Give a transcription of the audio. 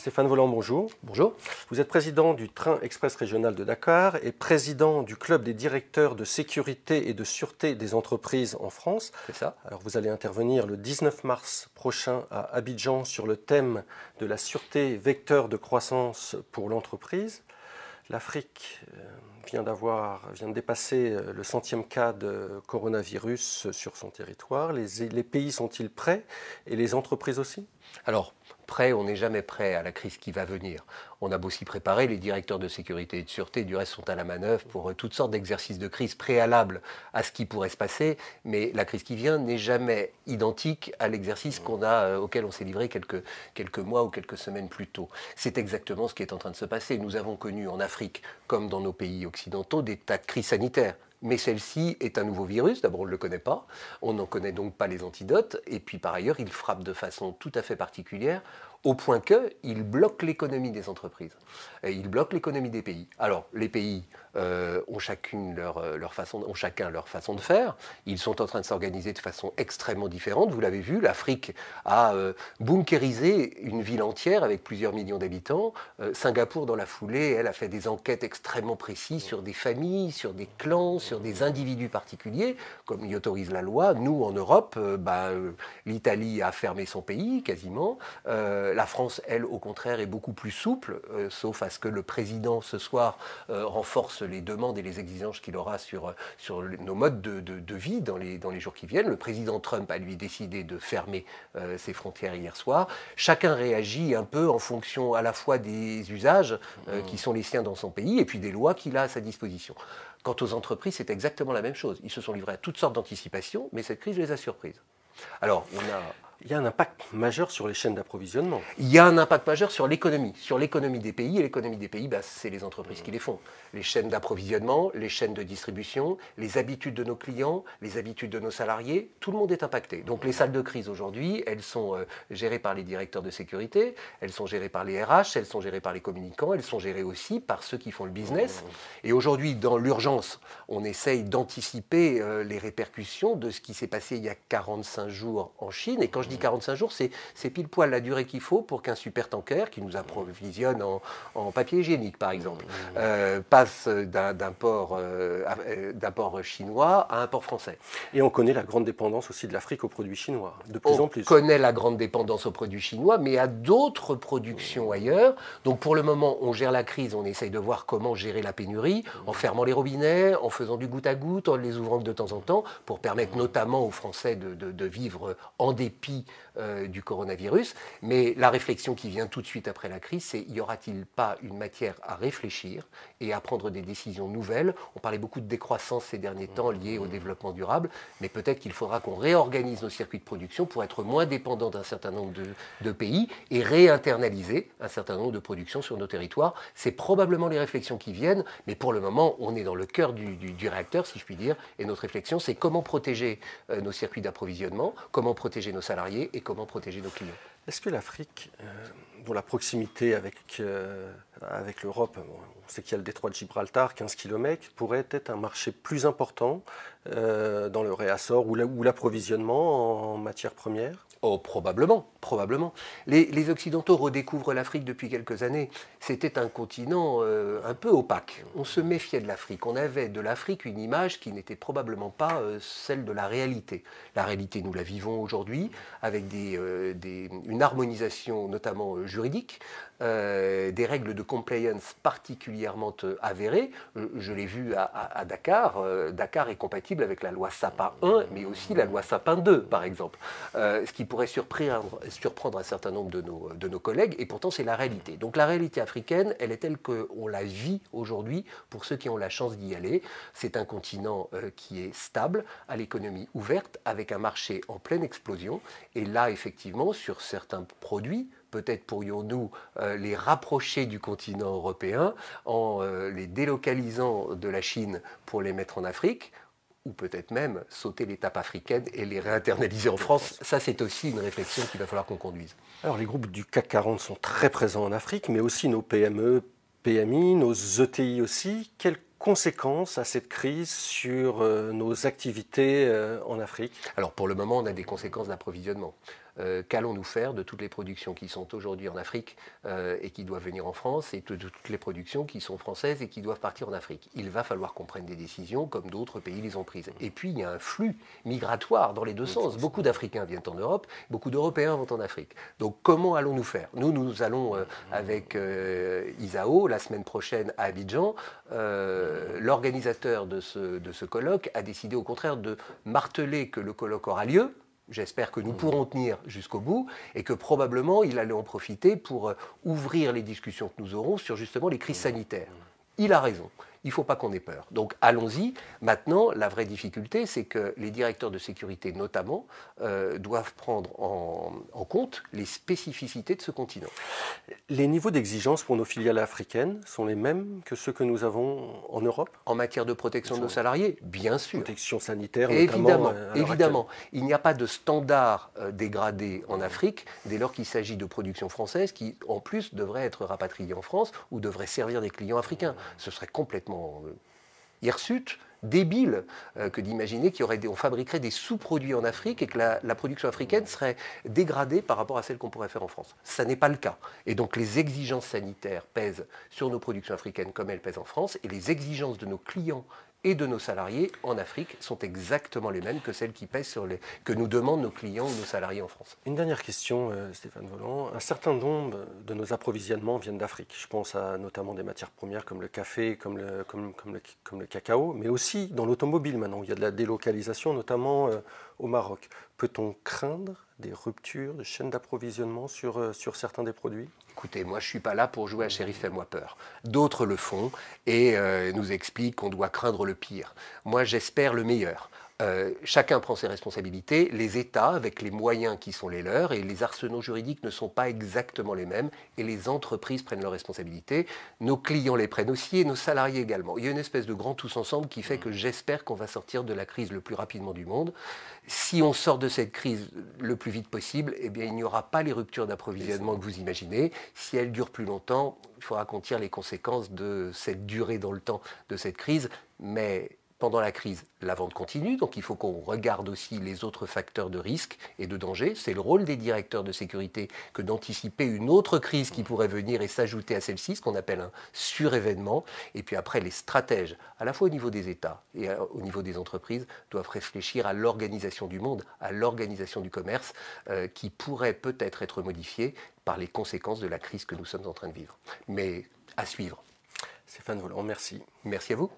Stéphane Voland, bonjour. Bonjour. Vous êtes président du Train Express Régional de Dakar et président du Club des directeurs de sécurité et de sûreté des entreprises en France. C'est ça. Alors vous allez intervenir le 19 mars prochain à Abidjan sur le thème de la sûreté vecteur de croissance pour l'entreprise. L'Afrique vient de dépasser le 100e cas de coronavirus sur son territoire. Les pays sont-ils prêts et les entreprises aussi? Alors, prêt, on n'est jamais prêt à la crise qui va venir. On a beau s'y préparer, les directeurs de sécurité et de sûreté, du reste, sont à la manœuvre pour toutes sortes d'exercices de crise préalables à ce qui pourrait se passer, mais la crise qui vient n'est jamais identique à l'exercice auquel on s'est livré quelques mois ou quelques semaines plus tôt. C'est exactement ce qui est en train de se passer. Nous avons connu en Afrique, comme dans nos pays occidentaux, des tas de crises sanitaires. Mais celle-ci est un nouveau virus, d'abord on ne le connaît pas, on n'en connaît donc pas les antidotes, et puis par ailleurs il frappe de façon tout à fait particulière, au point qu'il bloque l'économie des entreprises, et il bloque l'économie des pays. Alors les pays ont chacun leur façon de faire, ils sont en train de s'organiser de façon extrêmement différente, vous l'avez vu, l'Afrique a bunkérisé une ville entière avec plusieurs millions d'habitants, Singapour dans la foulée, elle a fait des enquêtes extrêmement précises sur des familles, sur des clans, sur des individus particuliers, comme y autorise la loi. Nous, en Europe, l'Italie a fermé son pays, quasiment. La France, elle, au contraire, est beaucoup plus souple, sauf à ce que le président, ce soir, renforce les demandes et les exigences qu'il aura sur nos modes de vie dans les jours qui viennent. Le président Trump a, lui, décidé de fermer ses frontières hier soir. Chacun réagit un peu en fonction à la fois des usages qui sont les siens dans son pays et puis des lois qu'il a à sa disposition. Quant aux entreprises, c'est exactement la même chose. Ils se sont livrés à toutes sortes d'anticipations, mais cette crise les a surprises. Alors, il y a un impact majeur sur les chaînes d'approvisionnement. Il y a un impact majeur sur l'économie des pays. Et l'économie des pays, c'est les entreprises qui les font. Les chaînes d'approvisionnement, les chaînes de distribution, les habitudes de nos clients, les habitudes de nos salariés, tout le monde est impacté. Donc les salles de crise aujourd'hui, elles sont gérées par les directeurs de sécurité, elles sont gérées par les RH, elles sont gérées par les communicants, elles sont gérées aussi par ceux qui font le business. Et aujourd'hui, dans l'urgence, on essaye d'anticiper les répercussions de ce qui s'est passé il y a 45 jours en Chine. Et quand je dis 45 jours, c'est pile poil la durée qu'il faut pour qu'un supertanker qui nous approvisionne en papier hygiénique, par exemple, passe d'un port chinois à un port français. Et on connaît la grande dépendance aussi de l'Afrique aux produits chinois, de plus en plus. On connaît la grande dépendance aux produits chinois, mais à d'autres productions ailleurs. Donc pour le moment, on gère la crise, on essaye de voir comment gérer la pénurie, en fermant les robinets, en faisant du goutte à goutte, en les ouvrant de temps en temps, pour permettre notamment aux Français de vivre en dépit du coronavirus. Mais la réflexion qui vient tout de suite après la crise, c'est y aura-t-il pas une matière à réfléchir et à prendre des décisions nouvelles? On parlait beaucoup de décroissance ces derniers temps liée au développement durable, mais peut-être qu'il faudra qu'on réorganise nos circuits de production pour être moins dépendants d'un certain nombre de pays et réinternaliser un certain nombre de productions sur nos territoires. C'est probablement les réflexions qui viennent, mais pour le moment, on est dans le cœur du réacteur, si je puis dire, et notre réflexion, c'est comment protéger nos circuits d'approvisionnement, comment protéger nos salariés et comment protéger nos clients. Est-ce que l'Afrique, dont la proximité avec l'Europe, on sait qu'il y a le détroit de Gibraltar, 15 km, pourrait être un marché plus important dans le réassort ou l'approvisionnement en matières premières? Oh, probablement. Les Occidentaux redécouvrent l'Afrique depuis quelques années. C'était un continent un peu opaque. On se méfiait de l'Afrique. On avait de l'Afrique une image qui n'était probablement pas celle de la réalité. La réalité, nous la vivons aujourd'hui avec une harmonisation notamment juridique, des règles de compliance particulièrement avérées. Je l'ai vu à Dakar. Dakar est compatible avec la loi Sapin 1, mais aussi la loi Sapin 2, par exemple. Ce qui pourrait surprendre un certain nombre de nos collègues, et pourtant c'est la réalité. Donc la réalité africaine, elle est telle qu'on la vit aujourd'hui pour ceux qui ont la chance d'y aller. C'est un continent qui est stable, à l'économie ouverte, avec un marché en pleine explosion, et là effectivement sur certains produits, peut-être pourrions-nous les rapprocher du continent européen en les délocalisant de la Chine pour les mettre en Afrique, ou peut-être même sauter l'étape africaine et les réinternaliser en France. Ça, c'est aussi une réflexion qu'il va falloir qu'on conduise. Alors, les groupes du CAC 40 sont très présents en Afrique, mais aussi nos PME, PMI, nos ETI aussi. Quelles conséquences a cette crise sur nos activités en Afrique? Alors, pour le moment, on a des conséquences d'approvisionnement. Qu'allons-nous faire de toutes les productions qui sont aujourd'hui en Afrique et qui doivent venir en France, et de toutes les productions qui sont françaises et qui doivent partir en Afrique? Il va falloir qu'on prenne des décisions comme d'autres pays les ont prises. Et puis il y a un flux migratoire dans les deux sens. Beaucoup d'Africains viennent en Europe, beaucoup d'Européens vont en Afrique. Donc comment allons-nous faire? Nous allons avec Isao la semaine prochaine à Abidjan. L'organisateur de ce colloque a décidé au contraire de marteler que le colloque aura lieu. J'espère que nous pourrons tenir jusqu'au bout et que probablement il allait en profiter pour ouvrir les discussions que nous aurons sur justement les crises sanitaires. Il a raison. Il ne faut pas qu'on ait peur. Donc allons-y. Maintenant, la vraie difficulté, c'est que les directeurs de sécurité, notamment, doivent prendre en compte les spécificités de ce continent. Les niveaux d'exigence pour nos filiales africaines sont les mêmes que ceux que nous avons en Europe? En matière de protection de nos salariés, bien sûr. Protection sanitaire, évidemment, notamment. Évidemment. Il n'y a pas de standard dégradé en Afrique dès lors qu'il s'agit de production française qui, en plus, devrait être rapatriée en France ou devrait servir des clients africains. Ce serait complètement hirsute, débile que d'imaginer qu'on fabriquerait des sous-produits en Afrique et que la production africaine serait dégradée par rapport à celle qu'on pourrait faire en France. Ça n'est pas le cas. Et donc les exigences sanitaires pèsent sur nos productions africaines comme elles pèsent en France, et les exigences de nos clients et de nos salariés en Afrique sont exactement les mêmes que celles qui pèsent que nous demandent nos clients ou nos salariés en France. Une dernière question, Stéphane Voland. Un certain nombre de nos approvisionnements viennent d'Afrique. Je pense à notamment des matières premières comme le café, comme le cacao, mais aussi dans l'automobile maintenant, où il y a de la délocalisation, notamment au Maroc. Peut-on craindre des ruptures de chaînes d'approvisionnement sur certains des produits? Écoutez, moi je ne suis pas là pour jouer à Shérif fais-moi peur. D'autres le font et nous expliquent qu'on doit craindre le pire. Moi j'espère le meilleur. Chacun prend ses responsabilités, les États avec les moyens qui sont les leurs, et les arsenaux juridiques ne sont pas exactement les mêmes, et les entreprises prennent leurs responsabilités, nos clients les prennent aussi et nos salariés également. Il y a une espèce de grand tous ensemble qui fait que j'espère qu'on va sortir de la crise le plus rapidement du monde. Si on sort de cette crise le plus vite possible, eh bien, il n'y aura pas les ruptures d'approvisionnement que vous imaginez. Si elles durent plus longtemps, il faudra qu'on tire les conséquences de cette durée dans le temps de cette crise, mais pendant la crise, la vente continue, donc il faut qu'on regarde aussi les autres facteurs de risque et de danger. C'est le rôle des directeurs de sécurité que d'anticiper une autre crise qui pourrait venir et s'ajouter à celle-ci, ce qu'on appelle un surévénement. Et puis après, les stratèges, à la fois au niveau des États et au niveau des entreprises, doivent réfléchir à l'organisation du monde, à l'organisation du commerce, qui pourrait peut-être être modifiée par les conséquences de la crise que nous sommes en train de vivre. Mais à suivre. Stéphane Voland, merci. Merci à vous.